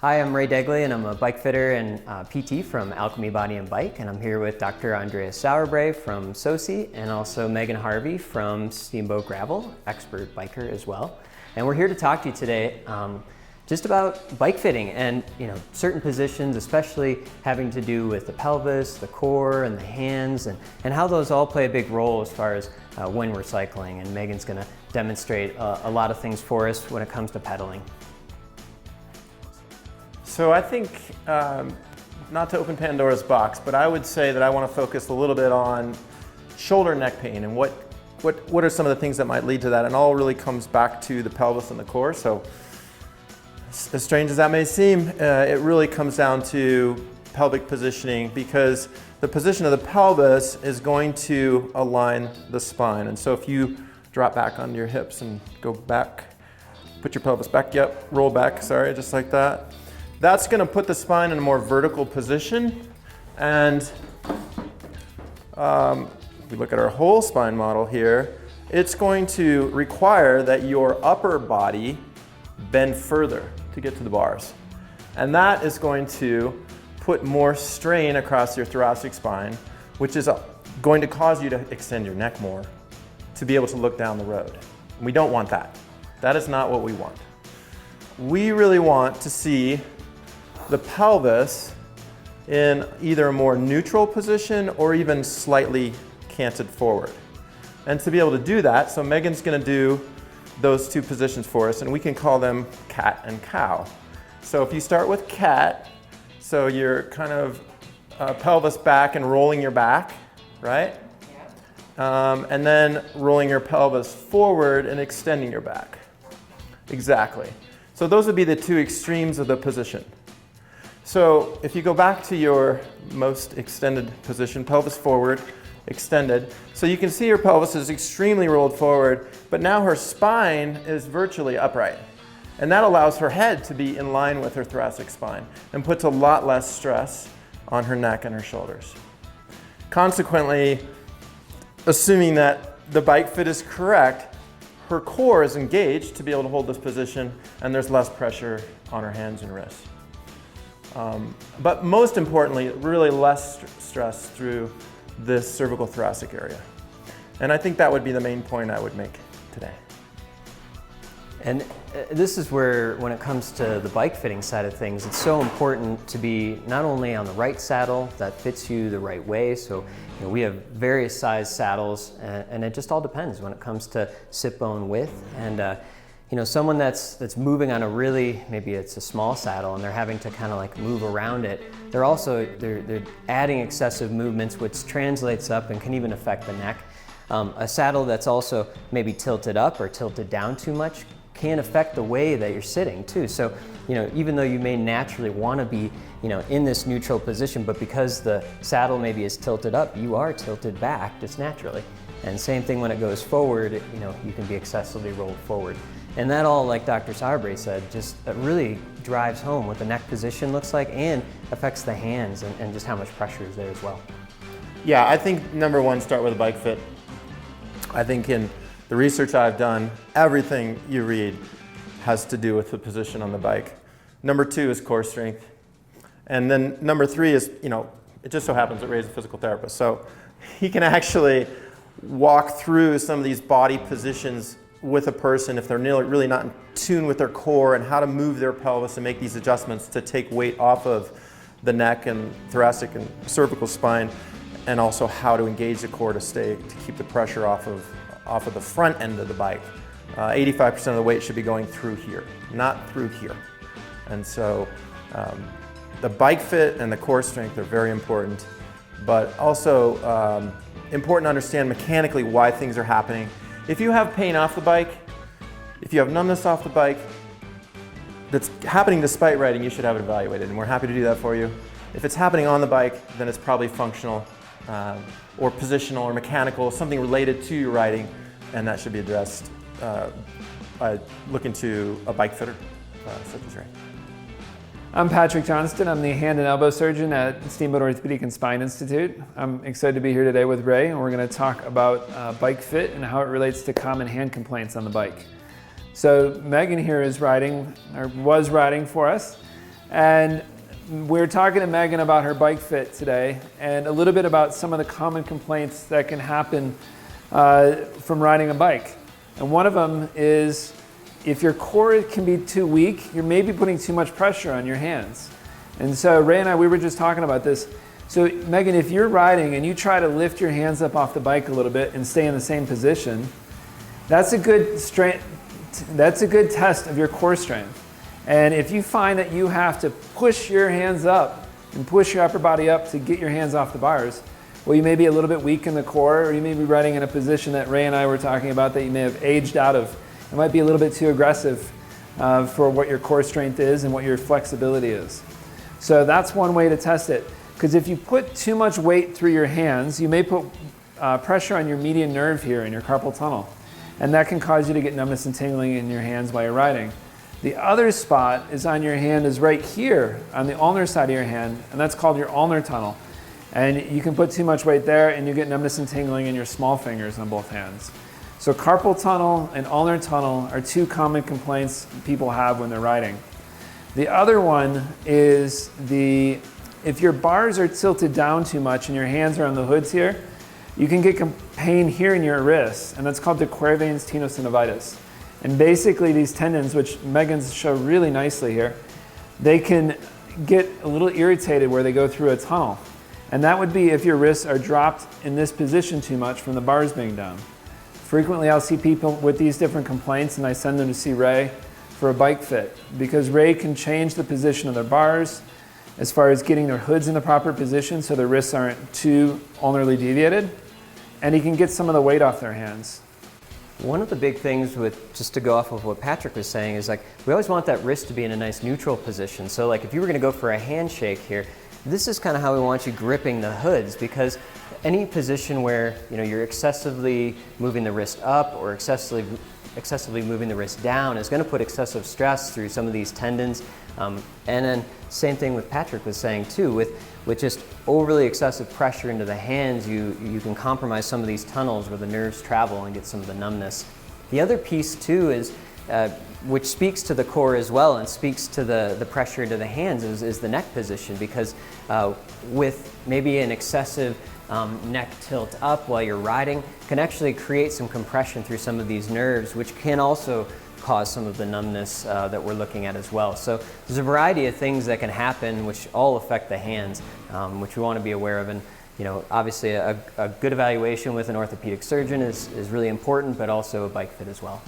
Hi, I'm Ray Degley, and I'm a bike fitter and PT from Alchemy Body and Bike, and I'm here with Dr. Andreas Sauerbrei from SOCI, and also Megan Harvey from Steamboat Gravel, expert biker as well. And we're here to talk to you today just about bike fitting and certain positions, especially having to do with the pelvis, the core, and the hands, and how those all play a big role as far as when we're cycling. And Megan's going to demonstrate a lot of things for us when it comes to pedaling. So I think, not to open Pandora's box, but I would say that I want to focus a little bit on shoulder and neck pain and what are some of the things that might lead to that. And all really comes back to the pelvis and the core. So as strange as that may seem, it really comes down to pelvic positioning, because the position of the pelvis is going to align the spine. And so if you drop back onto your hips and go back, put your pelvis back, yep, roll back, sorry, just like that. That's going to put the spine in a more vertical position, and if we look at our whole spine model here, it's going to require that your upper body bend further to get to the bars. And that is going to put more strain across your thoracic spine, which is going to cause you to extend your neck more to be able to look down the road. We don't want that. That is not what we want. We really want to see the pelvis in either a more neutral position or even slightly canted forward. And to be able to do that, so Megan's going to do those two positions for us, and we can call them cat and cow. So if you start with cat, so you're kind of pelvis back and rolling your back, right? Yeah. And then rolling your pelvis forward and extending your back. Exactly. So those would be the two extremes of the position. So if you go back to your most extended position, pelvis forward, extended, so you can see her pelvis is extremely rolled forward, but now her spine is virtually upright. And that allows her head to be in line with her thoracic spine and puts a lot less stress on her neck and her shoulders. Consequently, assuming that the bike fit is correct, her core is engaged to be able to hold this position, and there's less pressure on her hands and wrists. But most importantly, really less stress through this cervical thoracic area. And I think that would be the main point I would make today. And this is where, when it comes to the bike fitting side of things, it's so important to be not only on the right saddle that fits you the right way. So we have various size saddles, and it just all depends when it comes to sit bone width. And someone that's moving on a really, maybe it's a small saddle and they're having to kind of like move around it, they're adding excessive movements, which translates up and can even affect the neck. A saddle that's also maybe tilted up or tilted down too much can affect the way that you're sitting too. So even though you may naturally want to be in this neutral position, but because the saddle maybe is tilted up, you are tilted back just naturally. And same thing when it goes forward, you can be excessively rolled forward. And that all, like Dr. Sauerbrei said, just really drives home what the neck position looks like and affects the hands and just how much pressure is there as well. Yeah, I think number one, start with a bike fit. I think in the research I've done, everything you read has to do with the position on the bike. Number two is core strength. And then number three is, it just so happens that Ray's a physical therapist. So he can actually walk through some of these body positions with a person if they're really not in tune with their core, and how to move their pelvis and make these adjustments to take weight off of the neck and thoracic and cervical spine, and also how to engage the core to keep the pressure off of the front end of the bike. 85% of the weight should be going through here, not through here. And so the bike fit and the core strength are very important, but also important to understand mechanically why things are happening. If you have pain off the bike, if you have numbness off the bike that's happening despite riding, you should have it evaluated, and we're happy to do that for you. If it's happening on the bike, then it's probably functional or positional or mechanical, something related to your riding, and that should be addressed by looking to a bike fitter such as Ray. I'm Patrick Johnston. I'm the hand and elbow surgeon at Steamboat Orthopedic and Spine Institute. I'm excited to be here today with Ray, and we're going to talk about bike fit and how it relates to common hand complaints on the bike. So Megan here is riding, or was riding for us, And we're talking to Megan about her bike fit today and a little bit about some of the common complaints that can happen from riding a bike. And one of them is if your core can be too weak, you're maybe putting too much pressure on your hands. And so Ray and I, we were just talking about this. So Megan, if you're riding and you try to lift your hands up off the bike a little bit and stay in the same position, that's a good test of your core strength. And if you find that you have to push your hands up and push your upper body up to get your hands off the bars, well, you may be a little bit weak in the core, or you may be riding in a position that Ray and I were talking about that you may have aged out of. It might be a little bit too aggressive for what your core strength is and what your flexibility is. So that's one way to test it. Because if you put too much weight through your hands, you may put pressure on your median nerve here in your carpal tunnel. And that can cause you to get numbness and tingling in your hands while you're riding. The other spot is on your hand is right here on the ulnar side of your hand, and that's called your ulnar tunnel. And you can put too much weight there and you get numbness and tingling in your small fingers on both hands. So carpal tunnel and ulnar tunnel are two common complaints people have when they're riding. The other one is if your bars are tilted down too much and your hands are on the hoods here, you can get pain here in your wrists, and that's called the Quervain's tenosynovitis. And basically these tendons, which Megan's show really nicely here, they can get a little irritated where they go through a tunnel. And that would be if your wrists are dropped in this position too much from the bars being down. Frequently I'll see people with these different complaints and I send them to see Ray for a bike fit, because Ray can change the position of their bars as far as getting their hoods in the proper position so their wrists aren't too ulnarly deviated, and he can get some of the weight off their hands. One of the big things with, just to go off of what Patrick was saying, is like we always want that wrist to be in a nice neutral position. So like if you were going to go for a handshake here, this is kind of how we want you gripping the hoods, because any position where you're excessively moving the wrist up or excessively moving the wrist down is going to put excessive stress through some of these tendons. And then same thing with Patrick was saying too, with just overly excessive pressure into the hands, you can compromise some of these tunnels where the nerves travel and get some of the numbness. The other piece too is, which speaks to the core as well and speaks to the pressure into the hands, is the neck position, because with maybe an excessive neck tilt up while you're riding can actually create some compression through some of these nerves, which can also cause some of the numbness that we're looking at as well. So there's a variety of things that can happen which all affect the hands, which we want to be aware of. And obviously a good evaluation with an orthopedic surgeon is really important, but also a bike fit as well.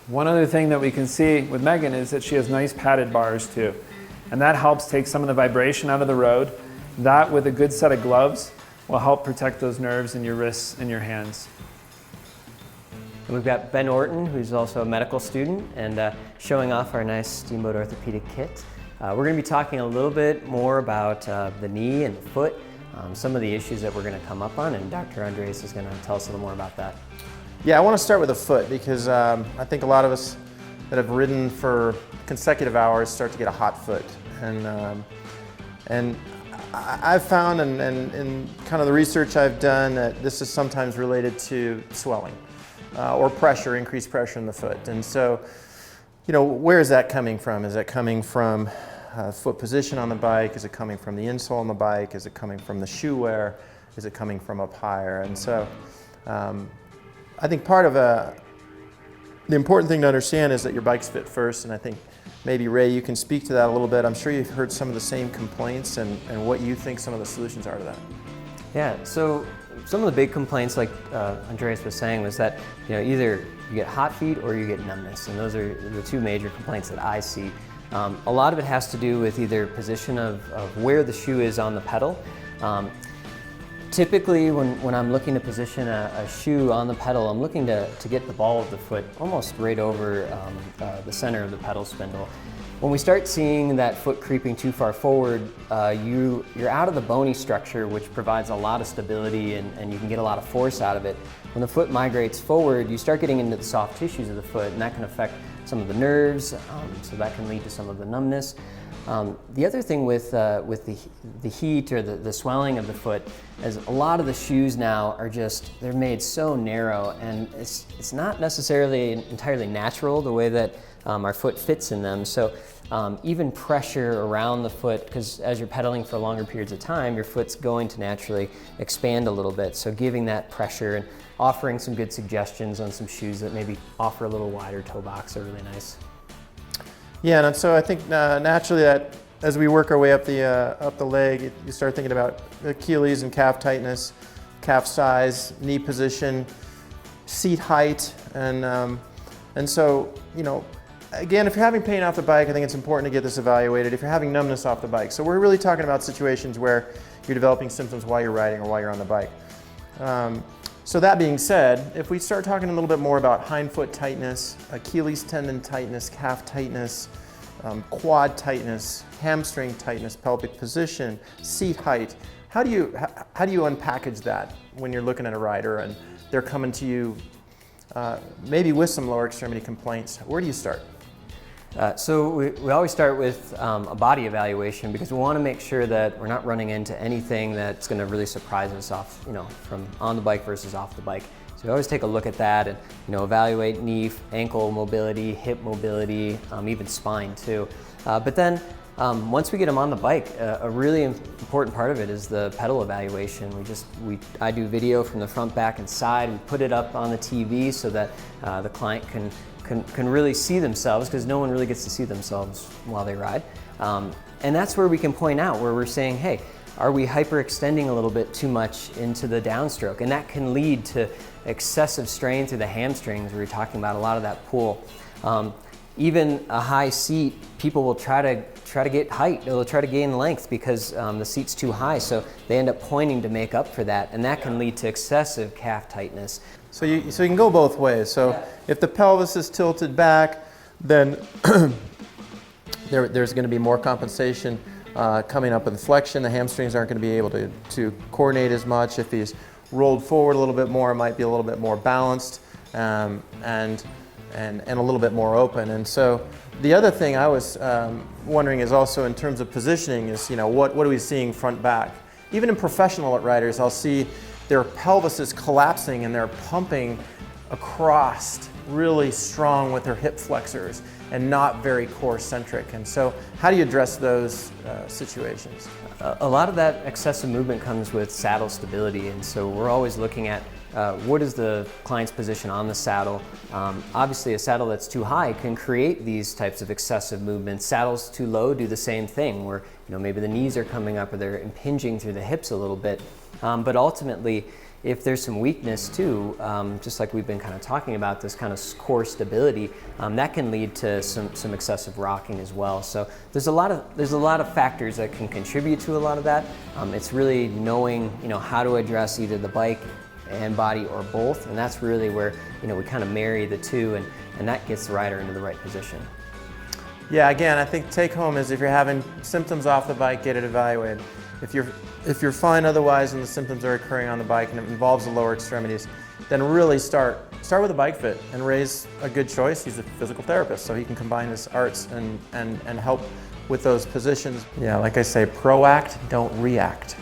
One other thing that we can see with Megan is that she has nice padded bars too. And that helps take some of the vibration out of the road. That, with a good set of gloves, will help protect those nerves in your wrists and your hands. And we've got Ben Orton, who's also a medical student, and showing off our nice Steamboat orthopedic kit. We're going to be talking a little bit more about the knee and the foot, some of the issues that we're going to come up on, and Dr. Andres is going to tell us a little more about that. Yeah, I want to start with the foot, because I think a lot of us that have ridden for consecutive hours start to get a hot foot. And I've found, and kind of the research I've done, that this is sometimes related to swelling or pressure, increased pressure in the foot. And so, where is that coming from? Is that coming from foot position on the bike? Is it coming from the insole on the bike? Is it coming from the shoe wear? Is it coming from up higher? And so I think part of the important thing to understand is that your bike's fit first, and I think maybe Ray, you can speak to that a little bit. I'm sure you've heard some of the same complaints and what you think some of the solutions are to that. Yeah, so some of the big complaints, like Andreas was saying, was that either you get hot feet or you get numbness, and those are the two major complaints that I see. A lot of it has to do with either position of where the shoe is on the pedal. Typically, when I'm looking to position a shoe on the pedal, I'm looking to get the ball of the foot almost right over the center of the pedal spindle. When we start seeing that foot creeping too far forward, you're out of the bony structure, which provides a lot of stability and you can get a lot of force out of it. When the foot migrates forward, you start getting into the soft tissues of the foot, and that can affect some of the nerves, so that can lead to some of the numbness. The other thing with the heat or the swelling of the foot is a lot of the shoes now are they're made so narrow, and it's not necessarily entirely natural the way that our foot fits in them. So even pressure around the foot, because as you're pedaling for longer periods of time, your foot's going to naturally expand a little bit. So giving that pressure and offering some good suggestions on some shoes that maybe offer a little wider toe box are really nice. Yeah, and so I think naturally that as we work our way up the leg, you start thinking about Achilles and calf tightness, calf size, knee position, seat height, and so, you know, again, if you're having pain off the bike, I think it's important to get this evaluated. If you're having numbness off the bike, so we're really talking about situations where you're developing symptoms while you're riding or while you're on the bike. So that being said, if we start talking a little bit more about hindfoot tightness, Achilles tendon tightness, calf tightness, quad tightness, hamstring tightness, pelvic position, seat height, how do you unpackage that when you're looking at a rider and they're coming to you maybe with some lower extremity complaints? Where do you start? So we always start with a body evaluation, because we want to make sure that we're not running into anything that's going to really surprise us off, from on the bike versus off the bike. So we always take a look at that and, evaluate knee, ankle mobility, hip mobility, even spine too. But then once we get them on the bike, a really important part of it is the pedal evaluation. I do video from the front, back, and side. We put it up on the TV so that the client can really see themselves, because no one really gets to see themselves while they ride. And that's where we can point out where we're saying, hey, are we hyperextending a little bit too much into the downstroke? And that can lead to excessive strain through the hamstrings, where you're talking about a lot of that pull. Even a high seat, people will try to get height, they'll try to gain length because the seat's too high, so they end up pointing to make up for that, and that can lead to excessive calf tightness. So you can go both ways. So if the pelvis is tilted back, then there's going to be more compensation coming up with flexion. The hamstrings aren't going to be able to coordinate as much. If he's rolled forward a little bit more, it might be a little bit more balanced and a little bit more open. And so the other thing I was wondering is also in terms of positioning is, what are we seeing front back? Even in professional riders, I'll see their pelvis is collapsing and they're pumping across really strong with their hip flexors and not very core centric. And so how do you address those situations? A lot of that excessive movement comes with saddle stability, and so we're always looking at what is the client's position on the saddle. Obviously a saddle that's too high can create these types of excessive movements. Saddles too low do the same thing, where maybe the knees are coming up or they're impinging through the hips a little bit. But ultimately, if there's some weakness too, just like we've been kind of talking about, this kind of core stability, that can lead to some excessive rocking as well. So there's a lot of factors that can contribute to a lot of that. It's really knowing how to address either the bike and body or both, and that's really where we kind of marry the two, and that gets the rider into the right position. Yeah, again, I think take home is if you're having symptoms off the bike, get it evaluated. If you're fine otherwise and the symptoms are occurring on the bike and it involves the lower extremities, then really start with a bike fit and raise a good choice. He's a physical therapist, so he can combine his arts and help with those positions. Yeah, like I say, proact, don't react.